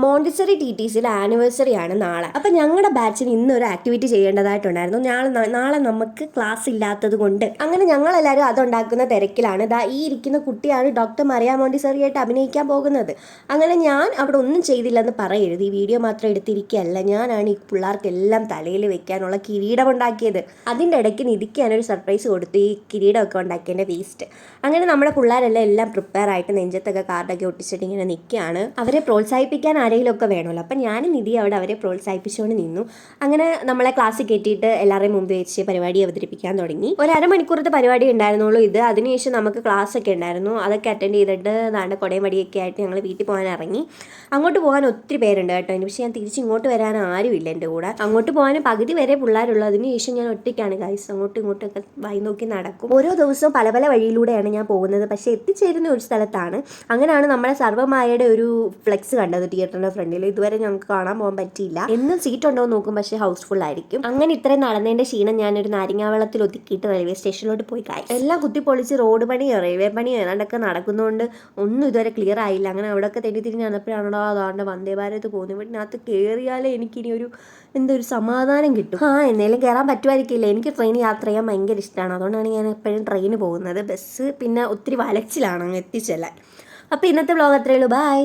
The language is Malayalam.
മോണ്ടിസറി ടി ടി സിയുടെ ആനിവേഴ്സറി ആണ് നാളെ. അപ്പം ഞങ്ങളുടെ ബാച്ചിന് ഇന്നൊരു ആക്ടിവിറ്റി ചെയ്യേണ്ടതായിട്ടുണ്ടായിരുന്നു. നാളെ നമുക്ക് ക്ലാസ് ഇല്ലാത്തത് കൊണ്ട് അങ്ങനെ ഞങ്ങളെല്ലാവരും അതുണ്ടാക്കുന്ന തിരക്കിലാണ്. ഈ ഇരിക്കുന്ന കുട്ടിയാണ് ഡോക്ടർ മറിയ മോണ്ടിസറി ആയിട്ട് അഭിനയിക്കാൻ പോകുന്നത്. അങ്ങനെ ഞാൻ അവിടെ ഒന്നും ചെയ്തില്ലെന്ന് പറയരുത്. ഈ വീഡിയോ മാത്രം എടുത്തിരിക്കുകയല്ല, ഞാനാണ് ഈ പിള്ളേർക്കെല്ലാം തലയിൽ വെക്കാനുള്ള കിരീടം ഉണ്ടാക്കിയത്. അതിൻ്റെ ഇടയ്ക്ക് നിധിക്കാനൊരു സർപ്രൈസ് കൊടുത്തു, ഈ കിരീടമൊക്കെ ഉണ്ടാക്കിയതിൻ്റെ വേസ്റ്റ്. അങ്ങനെ നമ്മുടെ പിള്ളേരെല്ലാം പ്രിപ്പയർ ആയിട്ട് നെഞ്ചത്തൊക്കെ കാർഡൊക്കെ ഒട്ടിച്ചിട്ട് ഇങ്ങനെ നിൽക്കുകയാണ്. അവരെ പ്രോത്സാഹിപ്പിക്കാൻ ആരെങ്കിലുമൊക്കെ വേണമല്ലോ. അപ്പം ഞാൻ നിധി അവിടെ അവരെ പ്രോത്സാഹിപ്പിച്ചുകൊണ്ട് നിന്നു. അങ്ങനെ നമ്മളെ ക്ലാസ്സിൽ കയറ്റിയിട്ട് എല്ലാവരെയും മുമ്പ് വെച്ച് പരിപാടി അവതരിപ്പിക്കാൻ തുടങ്ങി. ഒരു അരമണിക്കൂറത്തെ പരിപാടി ഉണ്ടായിരുന്നുള്ളൂ ഇത്. അതിനുശേഷം നമുക്ക് ക്ലാസ് ഒക്കെ ഉണ്ടായിരുന്നു. അതൊക്കെ അറ്റൻഡ് ചെയ്തിട്ട് ദാണ്ട് കൊടയും വടിയൊക്കെ ആയിട്ട് ഞങ്ങൾ വീട്ടിൽ പോകാൻ ഇറങ്ങി. അങ്ങോട്ട് പോകാൻ ഒത്തിരി പേരുണ്ട് കേട്ടോ. പക്ഷേ ഞാൻ തിരിച്ച് ഇങ്ങോട്ട് വരാൻ ആരുമില്ല എൻ്റെ കൂടെ. അങ്ങോട്ട് പോകാൻ പകുതി വരെ പിള്ളേരുള്ളൂ. അതിനുശേഷം ഞാൻ ഒറ്റയ്ക്കാണ് ഗൈസ്. അങ്ങോട്ടും ഇങ്ങോട്ടൊക്കെ വായി നോക്കി നടക്കും. ഓരോ ദിവസവും പല പല വഴിയിലൂടെയാണ് ഞാൻ പോകുന്നത്. പക്ഷേ എത്തിച്ചേരുന്ന ഒരു സ്ഥലത്താണ്. അങ്ങനെയാണ് നമ്മളെ സർവ്വമായയുടെ ഒരു ഫ്ലെക്സ് കണ്ടത് തിയേറ്ററിൻ്റെ ഫ്രണ്ടിൽ. ഇതുവരെ ഞങ്ങൾക്ക് കാണാൻ പോകാൻ പറ്റിയില്ല. എന്നും സീറ്റ് ഉണ്ടോ എന്ന് നോക്കും, പക്ഷേ ഹൗസ്ഫുൾ ആയിരിക്കും. അങ്ങനെ ഇത്രയും നടന്നതിൻ്റെ ക്ഷീണം ഞാനൊരു നാരങ്ങാവെള്ളത്തിൽ ഒതുക്കിയിട്ട് റെയിൽവേ സ്റ്റേഷനിലോട്ട് പോയി കായി. എല്ലാം കുത്തിപ്പൊളിച്ച് റോഡ് പണിയോ റെയിൽവേ പണിയോ ഏതാണ്ടൊക്കെ നടക്കുന്നതുകൊണ്ട് ഒന്നും ഇതുവരെ ക്ലിയർ ആയില്ല. അങ്ങനെ അവിടെയൊക്കെ തിരിഞ്ഞ് നടന്നപ്പോഴാണോ അതാണ്ട് വന്ദേ ഭാരത് പോകുന്നു. വീട്ടിനകത്ത് കയറിയാലേ എനിക്കിനി ഒരു സമാധാനം കിട്ടും. എന്നേലും കയറാൻ പറ്റുമായിരിക്കില്ല. എനിക്ക് ട്രെയിൻ യാത്ര ചെയ്യാൻ ഭയങ്കര ഇഷ്ടമാണ്. അതുകൊണ്ടാണ് ഞാൻ എപ്പോഴും ട്രെയിന് പോകുന്നത്. ബസ് പിന്നെ ഒത്തിരി വലച്ചിലാണ് അങ്ങ് എത്തിച്ചെല്ലാൻ. അപ്പോൾ ഇന്നത്തെ വ്ലോഗ് അത്രയേ ഉള്ളൂ. ബൈ.